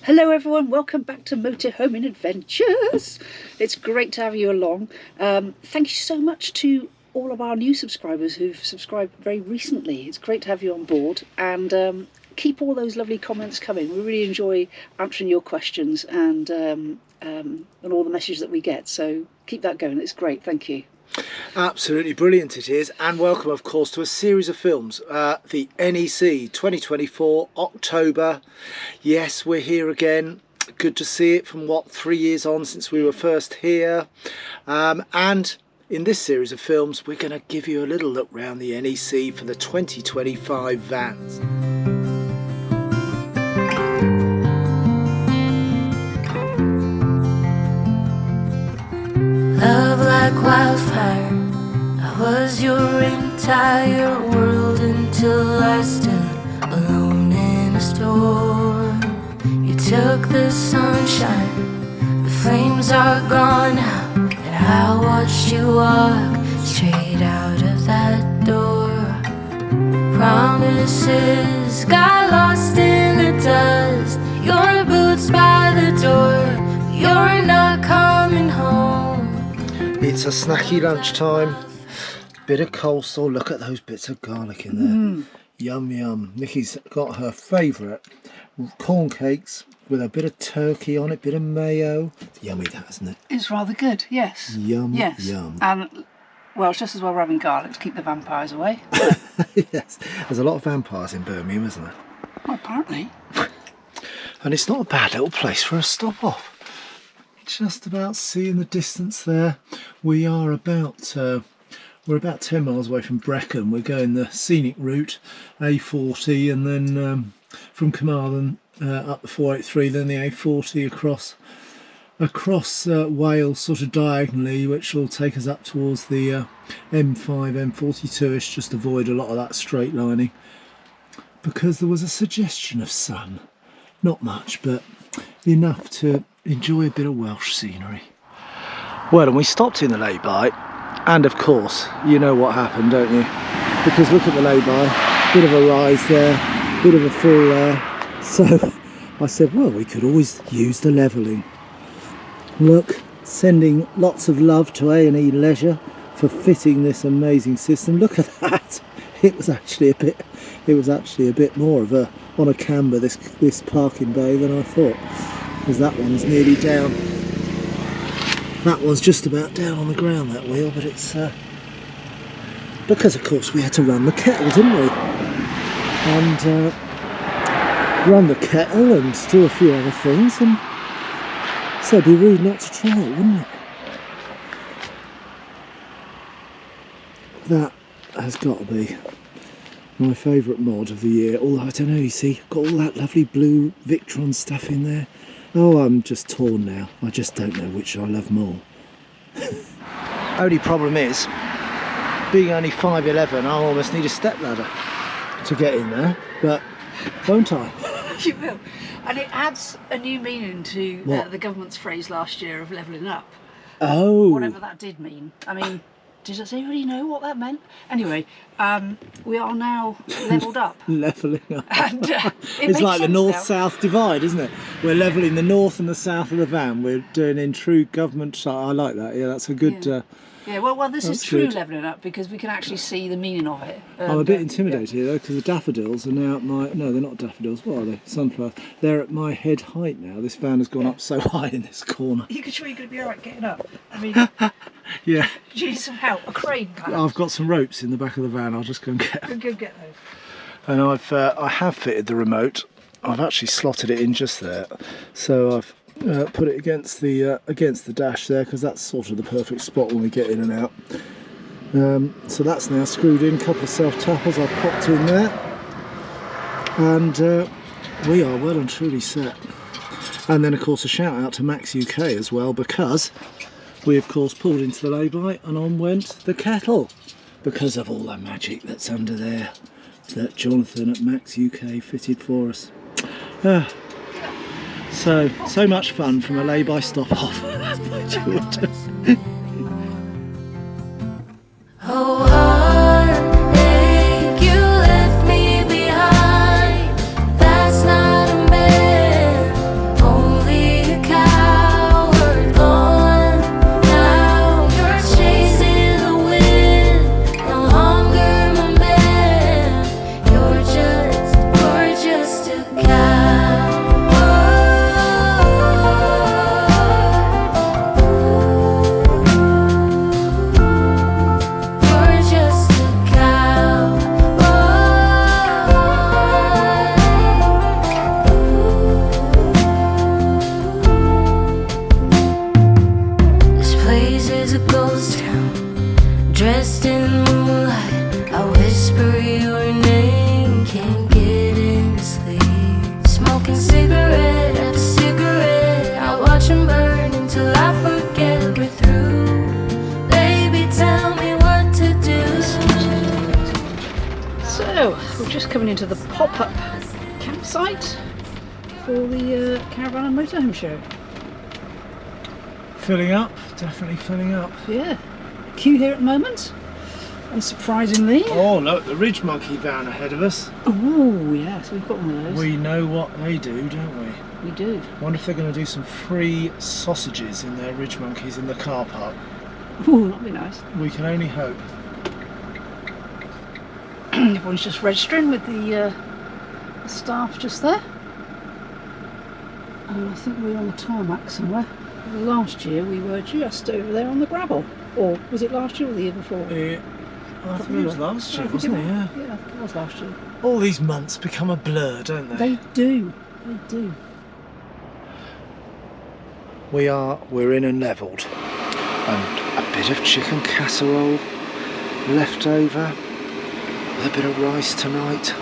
Hello everyone, welcome back to Motorhome and Adventures. It's great to have you along. Thank you so much to all of our new subscribers who've subscribed very recently. It's great to have you on board, and keep all those lovely comments coming. We really enjoy answering your questions and all the messages that we get, so keep that going. It's great, thank you. Absolutely brilliant it is, and welcome of course to a series of films, the NEC 2024 October. Yes, we're here again. Good to see it from 3 years on since we were first here, and in this series of films we're going to give you a little look round the NEC for the 2025 vans. Love like wildfire, I was your entire world until I stood alone in a storm. You took the sunshine, the flames are gone now, and I watched you walk straight out of that door. Promises got lost in the dust, your boots by the door, you're not coming home. It's a snacky lunchtime, bit of coleslaw, look at those bits of garlic in there. Yum yum. Nikki's got her favourite corn cakes with a bit of turkey on it, bit of mayo. It's yummy that, isn't it? It's rather good, yes. Yum, yes. Yum. And well, it's just as well we're having garlic to keep the vampires away. Yes, there's a lot of vampires in Birmingham, isn't there? Well, apparently. And it's not a bad little place for a stop off. Just about seeing the distance there. We are about we're about 10 miles away from Brecon. We're going the scenic route, A40, and then from Carmarthen up the 483, then the A40 across Wales, sort of diagonally, which will take us up towards the M5, M42ish. Just avoid a lot of that straight lining, because there was a suggestion of sun. Not much, but enough to enjoy a bit of Welsh scenery. Well, and we stopped in the lay-by, and of course you know what happened, don't you? Because look at the lay-by, bit of a rise there, bit of a fall there. So I said, well, we could always use the levelling. Look, sending lots of love to A&E Leisure for fitting this amazing system. Look at that. It was actually a bit more of a on a camber, this parking bay, than I thought, because that one's nearly down. That one's just about down on the ground, that wheel, but it's because of course we had to run the kettle, didn't we? And run the kettle and do a few other things, and so it'd be rude not to try it, wouldn't it? That has got to be my favourite mod of the year, although I don't know, you see, got all that lovely blue Victron stuff in there. Oh, I'm just torn now. I just don't know which I love more. Only problem is, being only 5'11", I almost need a stepladder to get in there, but won't I? You will. And it adds a new meaning to the government's phrase last year of levelling up. Oh. Whatever that did mean. I mean, does anybody know what that meant? Anyway, we are now levelled up. Levelling up. And, it's like the north-south divide, isn't it? We're levelling the north and the south of the van. We're doing in true government. I like that. Yeah, that's a good. Yeah, well, this is true levelling up, because we can actually see the meaning of it. And, I'm a bit intimidated here, though, because the daffodils are now at my... No, they're not daffodils. What are they? Sunflowers. They're at my head height now. This van has gone up so high in this corner. You sure you're going to be all right getting up? I mean... Yeah. Do you need some help? A crane, perhaps? I've got some ropes in the back of the van. I'll just go and get them. Go get those. And I have fitted the remote. I've actually slotted it in just there. So I've put it against the dash there, because that's sort of the perfect spot when we get in and out. So that's now screwed in. A couple of self-tappers I've popped in there, and we are well and truly set. And then of course a shout out to MACSUK as well, because we of course pulled into the lay-by and on went the kettle, because of all the magic that's under there that Jonathan at MACSUK fitted for us. So much fun from a lay-by stop-off. Oh, heartache, you left me behind. That's not a man. just coming into the pop-up campsite for the Caravan and Motorhome Show. Filling up, definitely filling up. Yeah, queue here at the moment, unsurprisingly. Oh look, the Ridge Monkey van ahead of us. Oh yes, we've got one of those. We know what they do, don't we? We do. Wonder if they're going to do some free sausages in their Ridge Monkeys in the car park. Oh, that'd be nice. We can only hope. Everyone's just registering with the staff just there. And I think we're on the tarmac somewhere. Last year we were just over there on the gravel. Or was it last year or the year before? I think it was last year, wasn't it? Yeah. Yeah, I think it was last year. All these months become a blur, don't they? They do. They do. We're in and levelled. And a bit of chicken casserole left over. With a bit of rice tonight.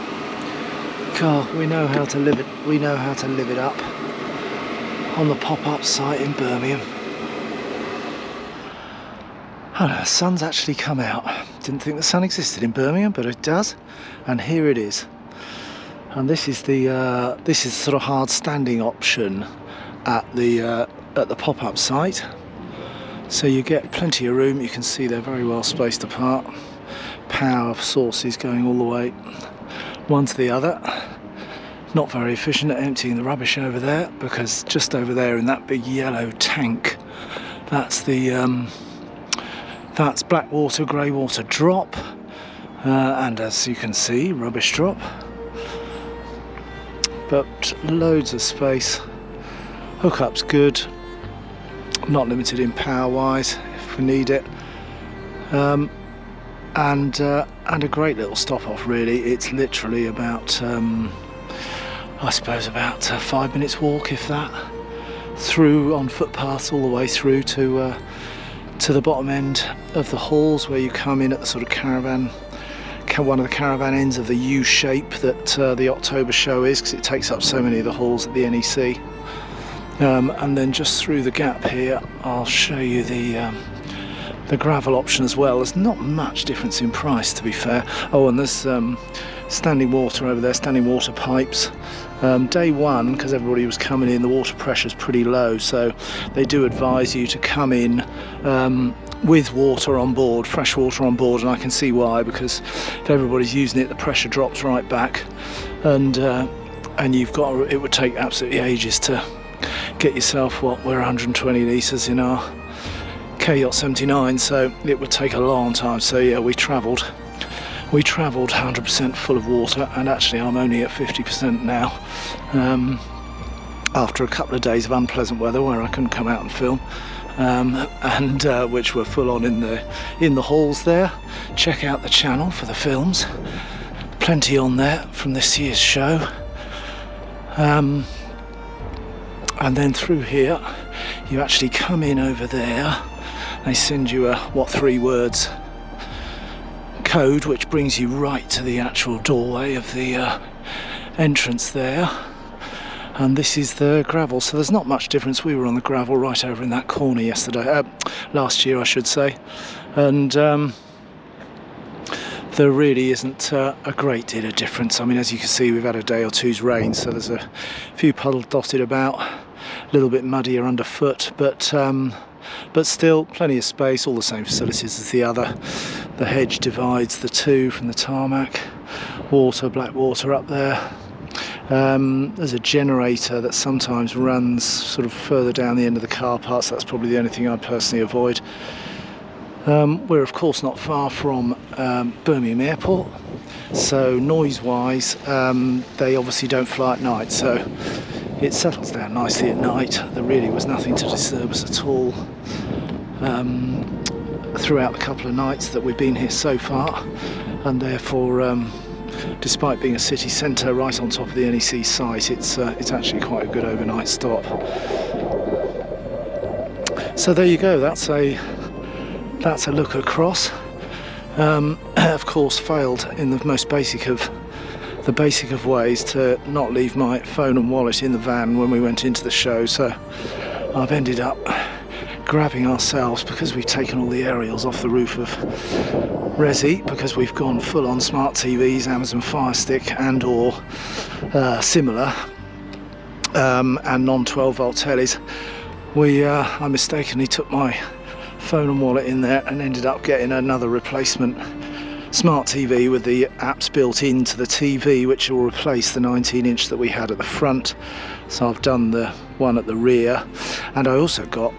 God, we know how to live it. We know how to live it up on the pop-up site in Birmingham. Oh no, the sun's actually come out. Didn't think the sun existed in Birmingham, but it does. And here it is. And this is the sort of hard standing option at the pop-up site. So you get plenty of room. You can see they're very well spaced apart. Power sources going all the way one to the other. Not very efficient at emptying the rubbish over there, because just over there in that big yellow tank, that's the that's black water, grey water drop, and as you can see, rubbish drop. But loads of space. Hookup's good. Not limited in power wise if we need it. And a great little stop off really. It's literally about I suppose about 5 minutes walk, if that, through on footpaths all the way through to the bottom end of the halls, where you come in at the sort of caravan, one of the caravan ends of the U shape that the October show is, because it takes up so many of the halls at the NEC. And then just through the gap here I'll show you the gravel option as well. There's not much difference in price, to be fair. Oh, and there's standing water over there, standing water pipes. Day one, because everybody was coming in, the water pressure's pretty low, so they do advise you to come in with water on board, fresh water on board, and I can see why, because if everybody's using it, the pressure drops right back, and you've got, it would take absolutely ages to get yourself, what, we're 120 litres in our K-Yacht 79, so it would take a long time. So yeah, we travelled 100% full of water, and actually I'm only at 50% now, after a couple of days of unpleasant weather where I couldn't come out and film, and which were full on in the halls there. Check out the channel for the films, plenty on there from this year's show. And then through here you actually come in over there. They send you a 3 words code, which brings you right to the actual doorway of the entrance there. And this is the gravel, so there's not much difference. We were on the gravel right over in that corner last year I should say, and there really isn't a great deal of difference. I mean, as you can see, we've had a day or two's rain, so there's a few puddles dotted about, a little bit muddier underfoot, but still plenty of space, all the same facilities as the other. The hedge divides the two from the tarmac. Water, black water up there. There's a generator that sometimes runs sort of further down the end of the car park, so that's probably the only thing I'd personally avoid. We're of course not far from Birmingham Airport, so noise wise they obviously don't fly at night, so it settles down nicely at night. There really was nothing to disturb us at all throughout the couple of nights that we've been here so far, and therefore despite being a city centre right on top of the NEC site, it's actually quite a good overnight stop. So there you go, that's a look across. Of course failed in the most basic of ways to not leave my phone and wallet in the van when we went into the show, so I've ended up grabbing ourselves, because we've taken all the aerials off the roof of Resi, because we've gone full on smart TVs, Amazon Fire Stick and or similar, and non 12 volt tellies. I mistakenly took my phone and wallet in there and ended up getting another replacement smart TV with the apps built into the TV, which will replace the 19-inch that we had at the front. So I've done the one at the rear, and I also got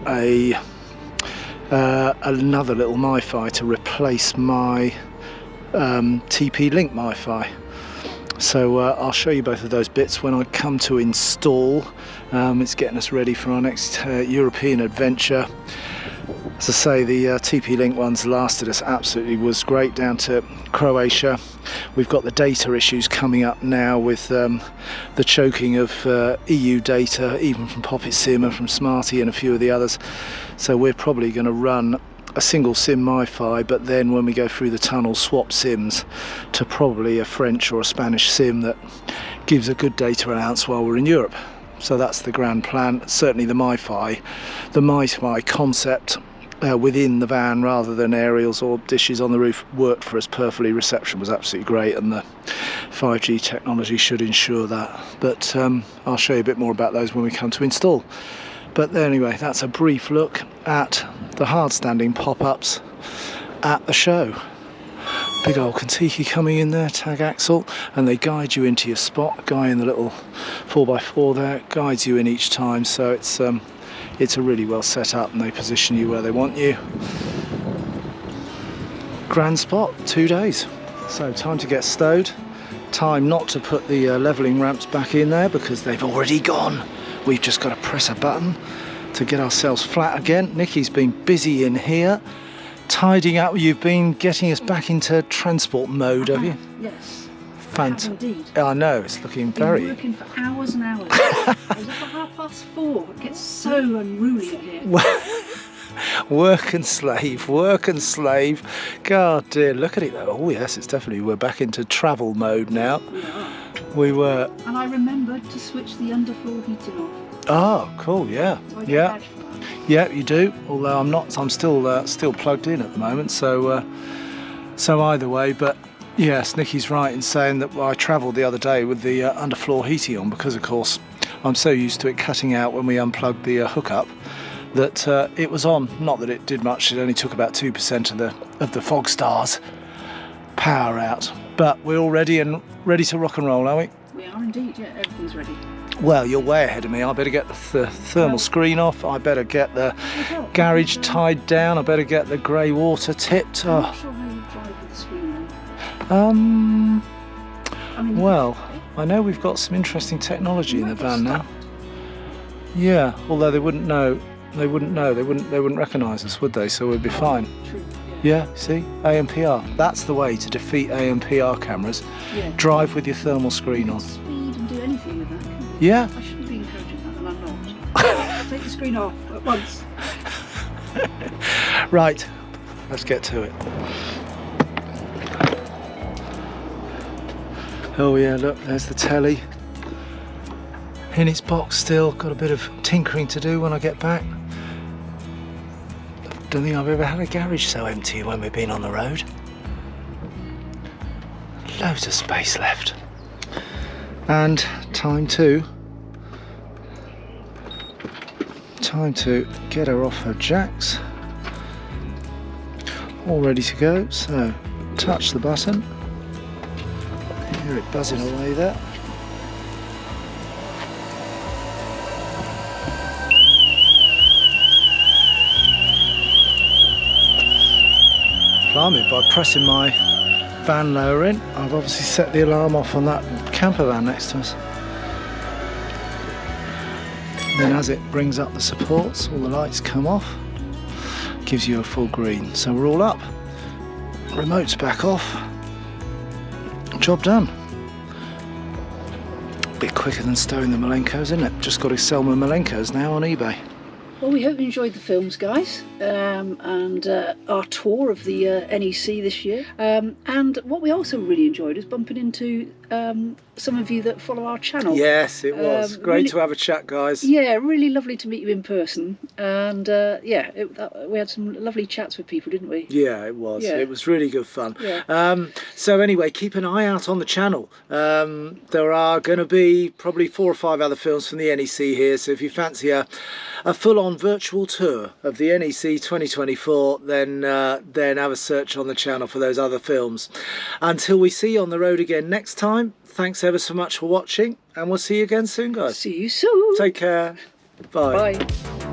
another little MiFi to replace my TP-Link MiFi. So I'll show you both of those bits when I come to install. It's getting us ready for our next European adventure. As I say, the TP-Link ones lasted us absolutely, was great down to Croatia. We've got the data issues coming up now with the choking of EU data, even from Poppet Sim and from Smarty and a few of the others. So we're probably going to run a single SIM MiFi, but then when we go through the tunnel, swap SIMs to probably a French or a Spanish SIM that gives a good data allowance while we're in Europe. So that's the grand plan. Certainly the MiFi concept within the van rather than aerials or dishes on the roof worked for us perfectly. Reception was absolutely great, and the 5G technology should ensure that. But I'll show you a bit more about those when we come to install. But anyway, that's a brief look at the hard-standing pop-ups at the show. Big old Kentucky coming in there, tag axle, and they guide you into your spot. Guy in the little 4x4 there guides you in each time, so it's a really well set up, and they position you where they want you. Grand spot, 2 days. So time to get stowed. Time not to put the levelling ramps back in there because they've already gone. We've just got to press a button to get ourselves flat again. Nikki's been busy in here tidying up. You've been getting us back into transport mode, have you? Yes. Indeed. I know, it's looking very... Been working for hours and hours. I was up at 4:30. It gets so unruly in here. Work and slave. God dear, look at it though. Oh yes, it's definitely, we're back into travel mode now. We were. And I remembered to switch the underfloor heating off. Oh, cool, yeah. So I get a badge for that. Yeah, you do. Although I'm still plugged in at the moment, so either way, but yes, Nikki's right in saying that I travelled the other day with the underfloor heating on, because of course I'm so used to it cutting out when we unplugged the hookup that it was on. Not that it did much, it only took about 2% of the Fog Star's power out. But we're all ready to rock and roll, are we? We are indeed, yeah, everything's ready. Well, you're way ahead of me. I better get the thermal screen off. I better get the garage tied down. I better get the grey water tipped. I'm not sure how you drive with the screen on. Well, I know we've got some interesting technology in the van now. Yeah, although they wouldn't know. They wouldn't recognise us, would they? So we'd be fine. True. Yeah, see? ANPR. That's the way to defeat ANPR cameras. Yeah. Drive with your thermal screen on. Speed and do anything with that, can you? Yeah. I shouldn't be encouraging that, and I'm not. Take the screen off at once. Right, let's get to it. Oh yeah, look, there's the telly. In its box still. Got a bit of tinkering to do when I get back. Don't think I've ever had a garage so empty when we've been on the road. Loads of space left. And time to get her off her jacks. All ready to go, so touch the button. Hear it buzzing away there. By pressing my van lower in, I've obviously set the alarm off on that camper van next to us. Then as it brings up the supports, all the lights come off, gives you a full green. So we're all up, remote's back off, job done. Bit quicker than stowing the Malenkos, isn't it? Just got to sell my Malenkos now on eBay. Well, we hope you enjoyed the films, guys, and our tour of the NEC this year. And what we also really enjoyed is bumping into some of you that follow our channel. Yes, it was great really, to have a chat, guys. Yeah, really lovely to meet you in person, and yeah, we had some lovely chats with people, didn't we? Yeah, it was. Yeah. It was really good fun. Yeah. So anyway, keep an eye out on the channel. There are going to be probably 4 or 5 other films from the NEC here, so if you fancy a full-on virtual tour of the NEC 2024, then have a search on the channel for those other films. Until we see you on the road again next time, thanks ever so much for watching, and we'll see you again soon, guys. See you soon. Take care. Bye. Bye.